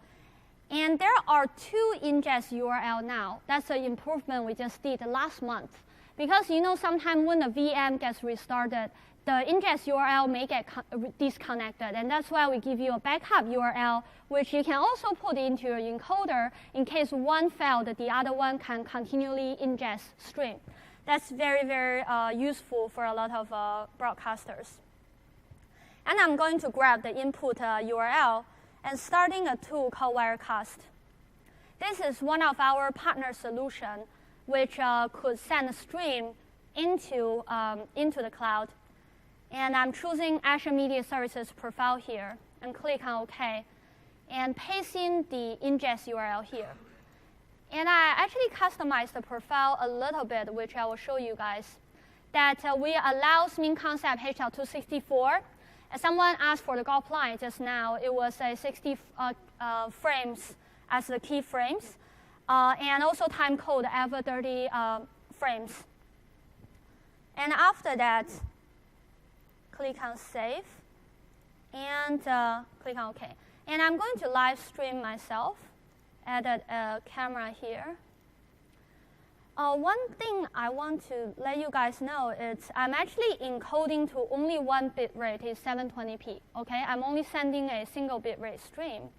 A: And there are 2 ingest URL now. That's an improvement we just did last month. Because sometimes when the VM gets restarted, the ingest URL may get disconnected. And that's why we give you a backup URL, which you can also put into your encoder in case one failed, the other one can continually ingest stream. That's very, very useful for a lot of broadcasters. And I'm going to grab the input URL and starting a tool called Wirecast. This is one of our partner solutions, which could send a stream into the cloud. And I'm choosing Azure Media Services profile here, and click on OK, and paste in the ingest URL here. And I actually customized the profile a little bit, which I will show you guys, that we allow mean concept HL264. Someone asked for the golf line just now. It was a 60 frames as the key frames, and also time code every 30 frames. And after that, click on Save, and click on OK. And I'm going to live stream myself. Added a camera here. One thing I want to let you guys know is I'm actually encoding to only 1 bit rate, is 720p. Okay, I'm only sending a single bit rate stream,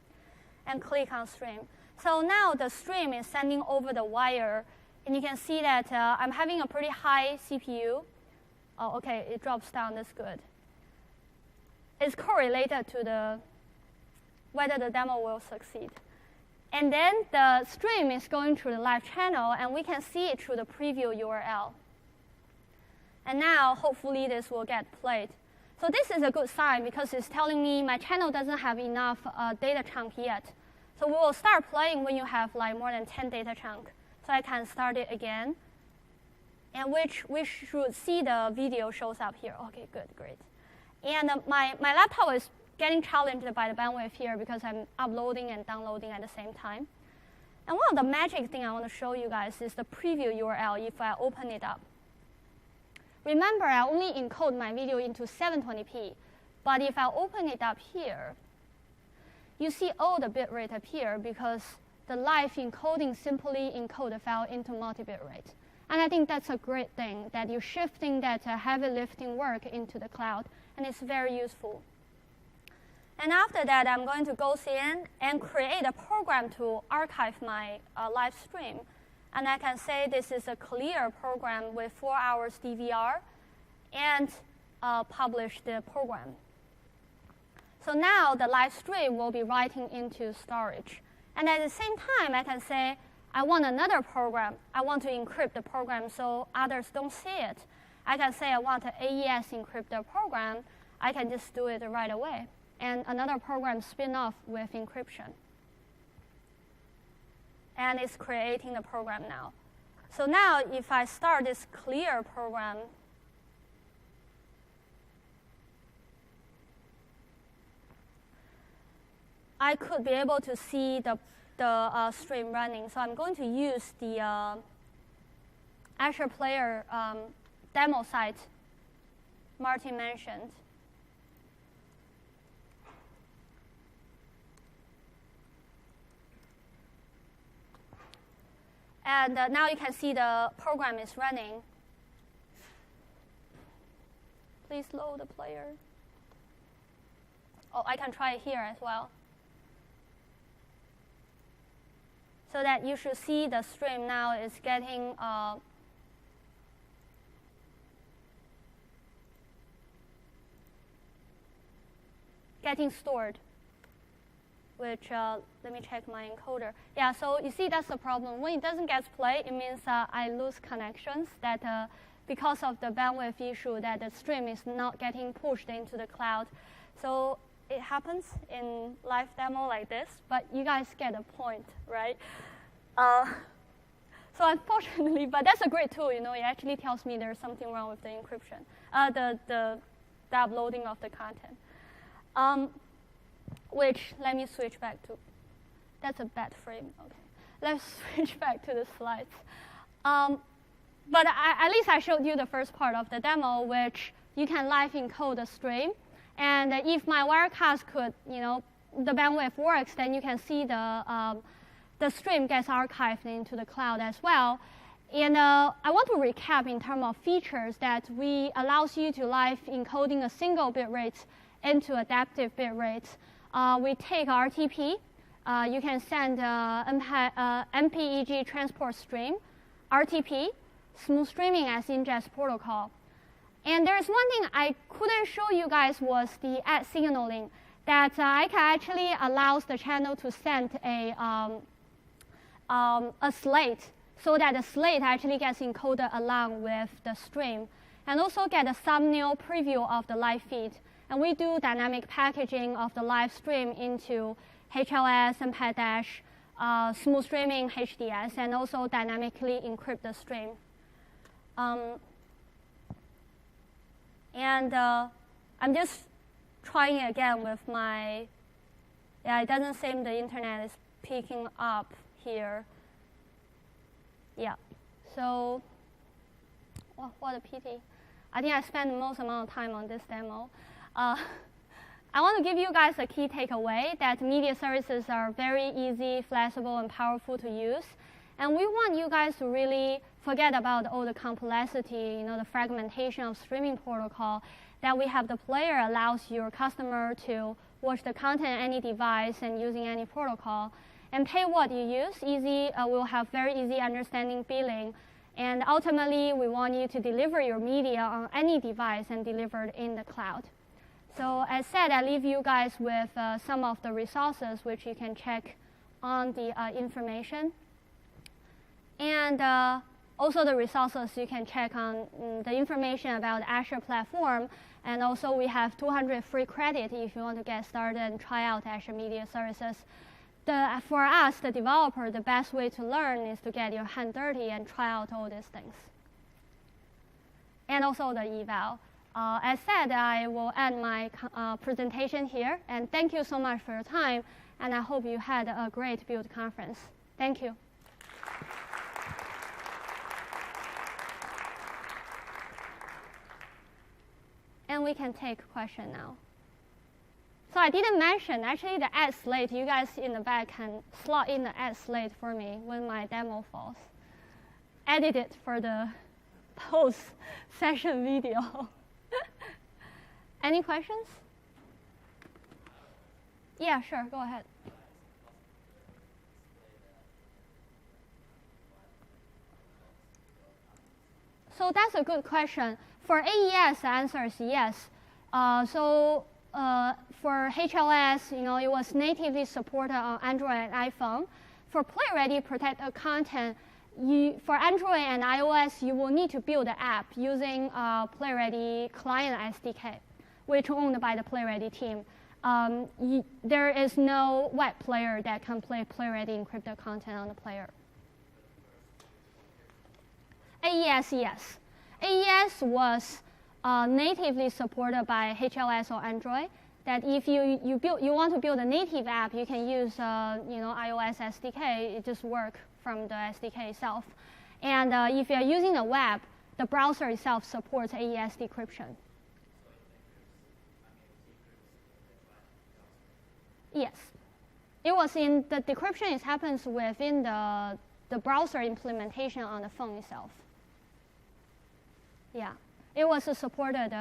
A: and click on Stream. So now the stream is sending over the wire, and you can see that I'm having a pretty high CPU. Oh, okay, it drops down. That's good. It's correlated to whether the demo will succeed. And then the stream is going through the live channel, and we can see it through the preview URL. And now, hopefully, this will get played. So this is a good sign because it's telling me my channel doesn't have enough data chunk yet. So we will start playing when you have like more than 10 data chunk. So I can start it again, and we should see the video shows up here. Okay, good, great. And my laptop is getting challenged by the bandwidth here because I'm uploading and downloading at the same time. And one of the magic things I want to show you guys is the preview URL if I open it up. Remember, I only encode my video into 720p. But if I open it up here, you see all the bitrate appear because the live encoding simply encode the file into multi-bit rate. And I think that's a great thing, that you're shifting that heavy lifting work into the cloud, and it's very useful. And after that, I'm going to go in and create a program to archive my live stream. And I can say this is a clear program with 4 hours DVR, and publish the program. So now the live stream will be writing into storage. And at the same time, I can say, I want another program. I want to encrypt the program so others don't see it. I can say I want an AES encryptor program. I can just do it right away. And another program spin off with encryption. And it's creating the program now. So now if I start this clear program, I could be able to see the stream running. So I'm going to use the Azure Player demo site Martin mentioned. And now you can see the program is running. Please load the player. Oh, I can try it here as well. So that you should see the stream now is getting stored, which, let me check my encoder. Yeah, so you see that's the problem. When it doesn't get played, it means I lose connections, that because of the bandwidth issue, that the stream is not getting pushed into the cloud. So it happens in live demo like this, but you guys get the point, right? So unfortunately, but that's a great tool, it actually tells me there's something wrong with the encryption, the uploading of the content. Which, let me switch back to, that's a bad frame, okay. Let's switch back to the slides. But at least I showed you the first part of the demo, which you can live encode the stream. And if my Wirecast could, the bandwidth works, then you can see the stream gets archived into the cloud as well. And I want to recap in terms of features that allows you to live encoding a single bit rate into adaptive bit rates. We take RTP. You can send MPEG transport stream, RTP, smooth streaming as ingest protocol. And there's one thing I couldn't show you guys was the add signaling, that I can actually allows the channel to send a slate, so that the slate actually gets encoded along with the stream, and also get a thumbnail preview of the live feed. And we do dynamic packaging of the live stream into HLS, MPEG-dash, smooth streaming HDS, and also dynamically encrypt the stream. I'm just trying it again with my, it doesn't seem the internet is picking up here. Yeah, so, well, what a pity. I think I spent the most amount of time on this demo. I want to give you guys a key takeaway that media services are very easy, flexible, and powerful to use. And we want you guys to really forget about all the complexity, the fragmentation of streaming protocol, that we have the player allows your customer to watch the content on any device and using any protocol. And pay what you use, we'll have very easy understanding billing. And ultimately, we want you to deliver your media on any device and delivered in the cloud. So as said, I leave you guys with some of the resources which you can check on the information. And also the resources you can check on the information about Azure platform. And also we have 200 free credit if you want to get started and try out Azure Media Services. For us, the developer, the best way to learn is to get your hand dirty and try out all these things. And also the eval. As said, I will end my presentation here. And thank you so much for your time. And I hope you had a great Build conference. Thank you. And we can take question now. So I didn't mention, actually, the add slate. You guys in the back can slot in the add slate for me when my demo falls. Edit it for the post-session video. Any questions? Yeah, sure, go ahead. So that's a good question. For AES, the answer is yes. For HLS, it was natively supported on Android and iPhone. For PlayReady protected content, for Android and iOS, you will need to build the app using PlayReady client SDK, which is owned by the PlayReady team. There is no web player that can play PlayReady encrypted content on the player. AES, yes. AES was natively supported by HLS or Android. That if you want to build a native app, you can use iOS SDK. It just works from the SDK itself. And if you're using the web, the browser itself supports AES decryption. Yes, it was in the decryption. It happens within the browser implementation on the phone itself. Yeah, it was a supported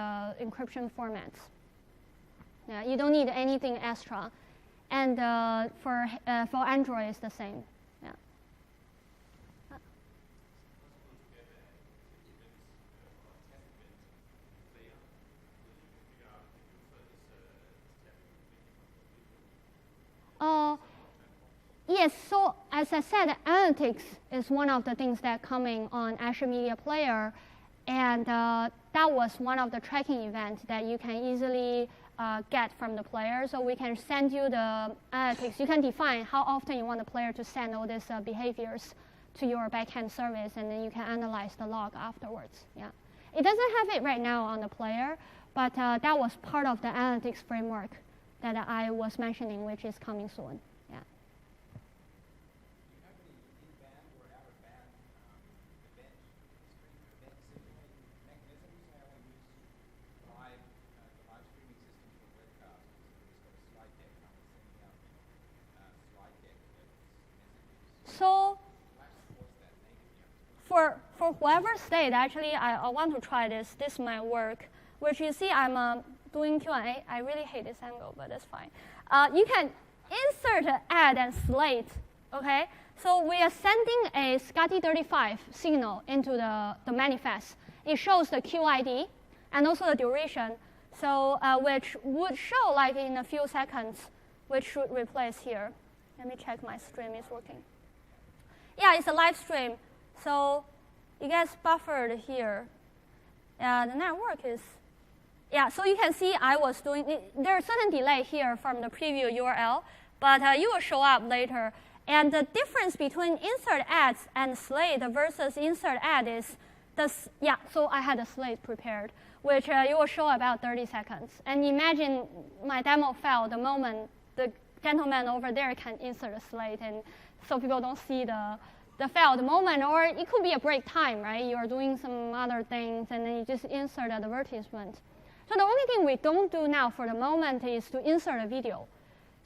A: encryption formats. Yeah, you don't need anything extra. And for Android, it's the same. Yeah. Yes, so as I said, analytics is one of the things that coming on Azure Media Player, and that was one of the tracking events that you can easily get from the player. So we can send you the analytics. You can define how often you want the player to send all these behaviors to your backend service, and then you can analyze the log afterwards. Yeah, it doesn't have it right now on the player, but that was part of the analytics framework that I was mentioning, which is coming soon. Yeah. So for whoever stayed, actually, I want to try this. This might work. Which you see, I'm doing Q&A. I really hate this angle, but that's fine. You can insert, add, and slate. Okay. So we are sending a SCSI-35 signal into the manifest. It shows the QID and also the duration. So which would show like in a few seconds, which should replace here. Let me check my stream is working. Yeah, it's a live stream, so it gets buffered here. The network is, yeah, so you can see I was doing, there's a certain delay here from the preview URL, but you will show up later. And the difference between insert ads and slate versus insert add is, yeah, so I had a slate prepared, which you will show about 30 seconds. And imagine my demo failed the moment the gentleman over there can insert a slate, and so people don't see the failed moment, or it could be a break time, right? You're doing some other things, and then you just insert an advertisement. So the only thing we don't do now for the moment is to insert a video.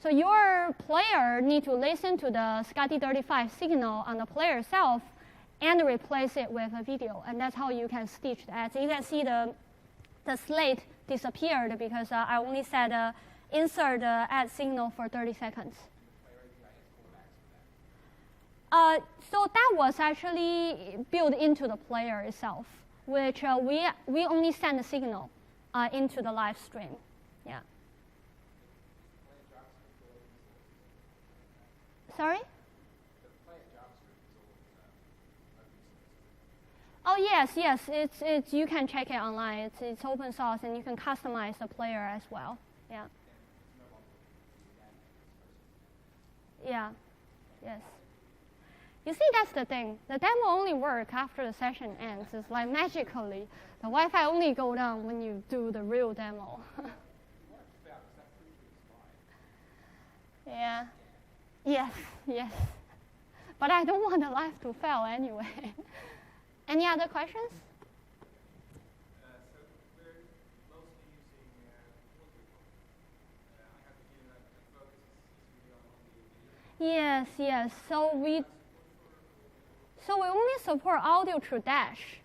A: So your player need to listen to the SCSI-35 signal on the player itself and replace it with a video, and that's how you can stitch the ads. You can see the slate disappeared because I only said insert the ad signal for 30 seconds. So that was actually built into the player itself, which we only send the signal into the live stream. Yeah. Sorry? Oh yes, it's you can check it online. It's open source, and you can customize the player as well. Yeah. Yeah. Yes. You see, that's the thing. The demo only works after the session ends. It's like magically. The Wi-Fi only go down when you do the real demo. Yeah. Yes. But I don't want the live to fail anyway. Any other questions? Yes. So we only support audio through Dash,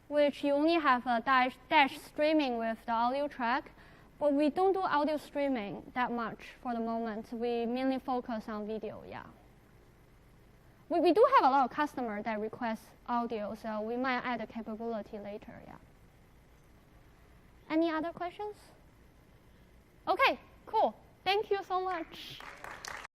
A: which you only have a Dash streaming with the audio track, but we don't do audio streaming that much for the moment. We mainly focus on video, yeah. We do have a lot of customers that request audio, so we might add a capability later, yeah. Any other questions? Okay, cool. Thank you so much.